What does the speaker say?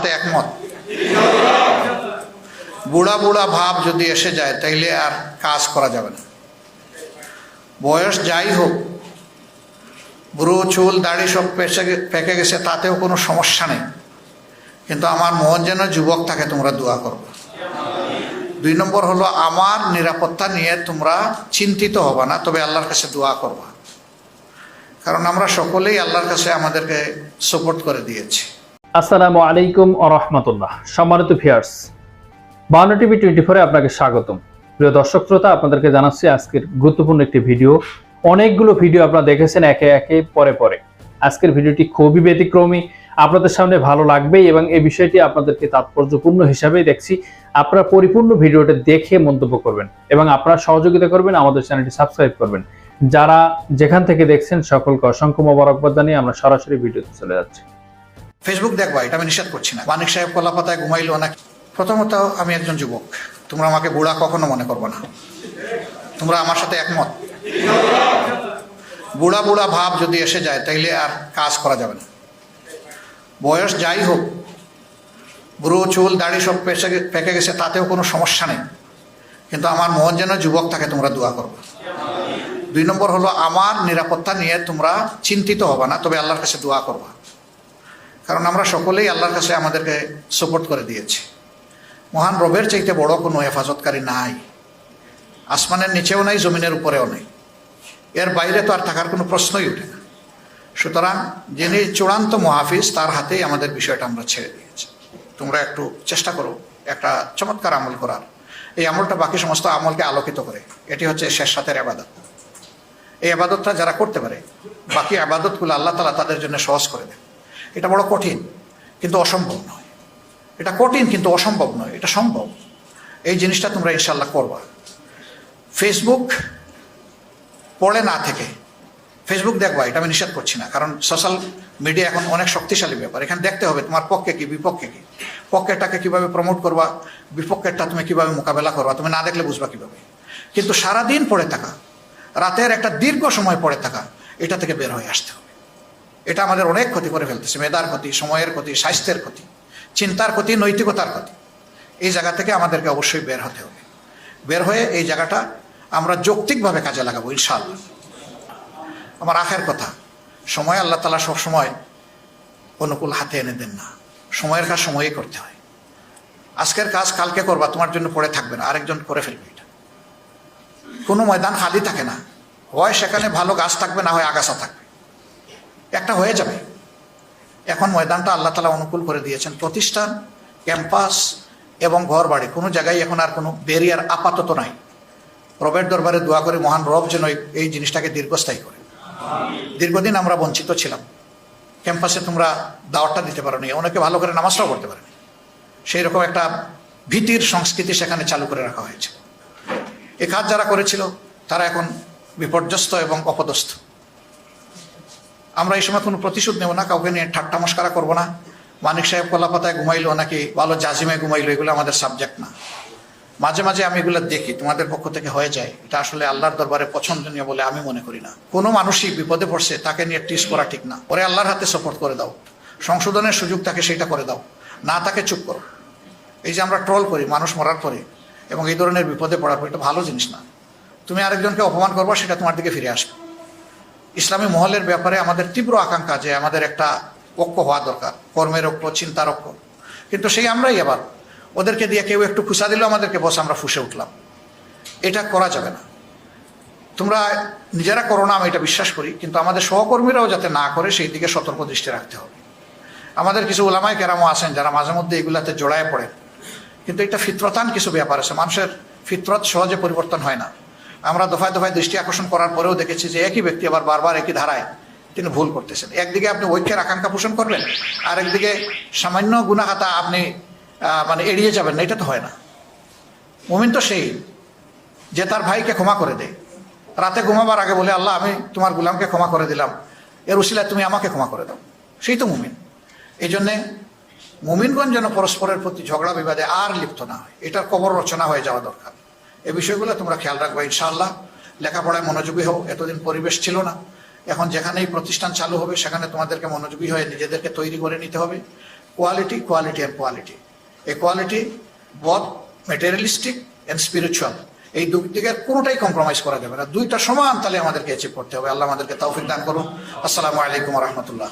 সাথে একমত? বুড়া বুড়া ভাব যদি এসে যায় তাইলে আর কাজ করা যাবে না। বয়স যাই হোক, বুড়ো চুল দাড়ি সব পেকে গেছে, তাতেও কোনো সমস্যা নেই, কিন্তু আমার মন যেন যুবক থাকে, তোমরা দোয়া করবে। 2 নম্বর হলো, আমার নিরাপত্তা নিয়ে তোমরা চিন্তিত হবা না, তবে আল্লাহর কাছে দোয়া করবা, কারণ আমরা সকলেই আল্লাহর কাছে আমাদেরকে সাপোর্ট করে দিয়েছি। আসসালামু আলাইকুম ওয়া রাহমাতুল্লাহ। সম্মানিত ভিউয়ার্স, 52 টিভি 24 এ আপনাকে স্বাগতম। প্রিয় দর্শক শ্রোতা, আপনাদেরকে জানাচ্ছি আজকের গুরুত্বপূর্ণ একটি ভিডিও। অনেকগুলো ভিডিও আপনারা দেখেছেন একে একে পরে পরে। আজকের ভিডিওটি খুবই ব্যতিক্রমী, আপনাদের সামনে ভালো লাগবেই এবং এই বিষয়টি আপনাদেরকে তাৎপর্যপূর্ণ হিসাবেই দেখছি। আপনারা পরিপূর্ণ ভিডিওটা দেখে মন্তব্য করবেন এবং আপনারা সহযোগিতা করবেন, আমাদের চ্যানেলটি সাবস্ক্রাইব করবেন। যারা যেখান থেকে দেখছেন সকলকে অসংখ্য মোবারকবাদ জানিয়ে আমরা সরাসরি ভিডিওতে চলে যাচ্ছি। ফেসবুক দেখবা, এটা আমি নিষেধ করছি না। মানিক সাহেব কলাপাতায় ঘুমাইলো না। প্রথমত আমি একজন যুবক, তোমরা আমাকে বুড়া কখনো মনে করবে না। তোমরা আমার সাথে একমত? বুড়া বুড়া ভাব যদি এসে যায় তাইলে আর কাজ করা যাবে না। বয়স যাই হোক, বুড়ো চুল দাড়ি সব পেকে গেছে, তাতেও কোনো সমস্যা নেই, কিন্তু আমার মন যেন যুবক থাকে, তোমরা দোয়া করবে। 2 নম্বর হলো, আমার নিরাপত্তা নিয়ে তোমরা চিন্তিত হবা না, তবে আল্লাহর কাছে দোয়া করবা, কারণ আমরা সকলেই আল্লাহর কাছে আমাদেরকে সাপোর্ট করে দিয়েছি। মহান রবের চাইতে বড় কোনো হেফাজতকারী নাই, আসমানের নিচেও নাই, জমিনের উপরেও নেই, এর বাইরে তো আর থাকার কোনো প্রশ্নই ওঠে না। সুতরাং যিনি চূড়ান্ত মুহাফিজ, তার হাতেই আমাদের বিষয়টা আমরা ছেড়ে দিয়েছি। তোমরা একটু চেষ্টা করো একটা চমৎকার আমল করার। এই আমলটা বাকি সমস্ত আমলকে আলোকিত করে। এটি হচ্ছে শেষ রাতের ইবাদত। এই ইবাদতটা যারা করতে পারে, বাকি ইবাদতগুলো আল্লাহ তাআলা তাদের জন্য সহজ করে দেন। এটা বড় কঠিন, কিন্তু অসম্ভব নয়। এটা কঠিন কিন্তু অসম্ভব নয়, এটা সম্ভব। এই জিনিসটা তোমরা ইনশাল্লাহ করবা। ফেসবুক পড়ে না থেকে ফেসবুক দেখবা, এটা আমি নিষেধ করছি না, কারণ সোশ্যাল মিডিয়া এখন অনেক শক্তিশালী ব্যাপার। এখানে দেখতে হবে তোমার পক্ষে কি বিপক্ষে কি, পক্ষেরটাকে কিভাবে প্রমোট করবা, বিপক্ষেরটা তুমি কিভাবে মোকাবেলা করবা, তুমি না দেখলে বুঝবা কিভাবে। কিন্তু সারাদিন পড়ে থাকা, রাতের একটা দীর্ঘ সময় পড়ে থাকা, এটা থেকে বের হয়ে আসতে হবে। এটা আমাদের অনেক ক্ষতি করে ফেলতেছে, মেধার ক্ষতি, সময়ের ক্ষতি, স্বাস্থ্যের ক্ষতি, চিন্তার ক্ষতি, নৈতিকতার ক্ষতি। এই জায়গা থেকে আমাদেরকে অবশ্যই বের হতে হবে। বের হয়ে এই জায়গাটা আমরা যৌক্তিকভাবে কাজে লাগাবো ইনশাআল্লাহ। আমার আখের কথা, সময় আল্লাহ তাআলা সবসময় অনুকূল হাতে এনে দেন না। সময়ের কাজ সময়ই করতে হয়। আজকের কাজ কালকে করবা, তোমার জন্য পড়ে থাকবে না, আরেকজন করে ফেলবে। এটা কোনো ময়দান খালি থাকে না, হয় সেখানে ভালো গাছ থাকবে, না হয় আগাছা থাকবে, একটা হয়ে যাবে। এখন ময়দানটা আল্লাহ তাআলা অনুকূল করে দিয়েছেন। প্রতিষ্ঠান, ক্যাম্পাস এবং ঘর বাড়ি, কোনো জায়গায় এখন আর কোনো ব্যারিয়ার আপাতত নাই। রবের দরবারে দোয়া করে মহান রব যেন এই জিনিসটাকে দীর্ঘস্থায়ী করে। দীর্ঘদিন আমরা বঞ্চিত ছিলাম। ক্যাম্পাসে তোমরা দাওয়াতটা দিতে পারোনি, অনেকে ভালো করে নামাজটাও পড়তে পারেনি। সেই রকম একটা ভীতির সংস্কৃতি সেখানে চালু করে রাখা হয়েছে। এই কাজ যারা করেছিল তারা এখন বিপর্যস্ত এবং অপদস্থ। আমরা এই সময় কোনো প্রতিশোধ নেব না, কাউকে নিয়ে ঠাট্টা মস্করা করবো না। মানিক সাহেব কলাপাতায় ঘুমাইলো নাকি ভালো জাজিমে ঘুমাইলো, এগুলো আমাদের সাবজেক্ট না। মাঝে মাঝে আমি এগুলো দেখি, তোমাদের পক্ষ থেকে হয়ে যায়, এটা আসলে আল্লাহর দরবারে পছন্দনীয় বলে আমি মনে করি না। কোনো মানুষই বিপদে পড়ছে, তাকে নিয়ে টিস করা ঠিক না। পরে আল্লাহর হাতে সাপোর্ট করে দাও, সংশোধনের সুযোগ তাকে সেটা করে দাও, না তাকে চুপ করো। এই যে আমরা ট্রল করি মানুষ মরার পরে এবং এই ধরনের বিপদে পড়ার পরে, এটা ভালো জিনিস না। তুমি আরেকজনকে অপমান করবা, সেটা তোমার দিকে ফিরে আসবে। ইসলামী মহলের ব্যাপারে আমাদের তীব্র আকাঙ্ক্ষা যে আমাদের একটা ঐক্য হওয়া দরকার, কর্মের ঐক্য, চিন্তার ঐক্য। কিন্তু সেই আমরাই আবার ওদেরকে দিয়ে কেউ একটু খুশা দিল আমাদেরকে, বস আমরা ফুসে উঠলাম। এটা করা যাবে না। তোমরা নিজেরা করো না, আমি এটা বিশ্বাস করি, কিন্তু আমাদের সহকর্মীরাও যাতে না করে সেই দিকে সতর্ক দৃষ্টি রাখতে হবে। আমাদের কিছু ওলামায়ে কেরামও আছেন যারা মাঝে মধ্যে এগুলাতে জড়ায় পড়েন, কিন্তু এটা ফিতরতান কিছু ব্যাপার আছে। মানুষের ফিতরত সহজে পরিবর্তন হয় না। আমরা দফায় দফায় দৃষ্টি আকর্ষণ করার পরেও দেখেছি যে একই ব্যক্তি আবার বারবার একই ধারায় তিনি ভুল করতেছেন। একদিকে আপনি ঐক্যের আকাঙ্ক্ষা পোষণ করবেন, আর একদিকে সামান্য গুনাহাতা আপনি মানে এড়িয়ে যাবেন না, এটা তো হয় না। মুমিন তো সেই যে তার ভাইকে ক্ষমা করে দেয়, রাতে ঘুমাবার আগে বলে, আল্লাহ আমি তোমার গুলামকে ক্ষমা করে দিলাম, এর উসিলায় তুমি আমাকে ক্ষমা করে দাও। সেই তো মুমিন। এই জন্যে মুমিনগণ যেন পরস্পরের প্রতি ঝগড়া বিবাদে আর লিপ্ত না হয়, এটার কবর রচনা হয়ে যাওয়া দরকার। এই বিষয়গুলো তোমরা খেয়াল রাখবে ইনশাআল্লাহ। লেখাপড়ায় মনোযোগী হও, এতদিন পরিবেশ ছিল না। এখন যেখানেই প্রতিষ্ঠান চালু হবে সেখানে তোমাদেরকে মনোযোগী হয়ে নিজেদেরকে তৈরি করে নিতে হবে। Quality quality and quality. এই quality both materialistic and spiritual, এই দুই দিকের কোনোটাই কম্প্রোমাইজ করা যাবে না, দুইটা সমান তাহলে আমাদেরকে অ্যাচিভ করতে হবে। আল্লাহ আমাদেরকে তৌফিক দান করুন। আসসালামু আলাইকুম রহমতুল্লাহ।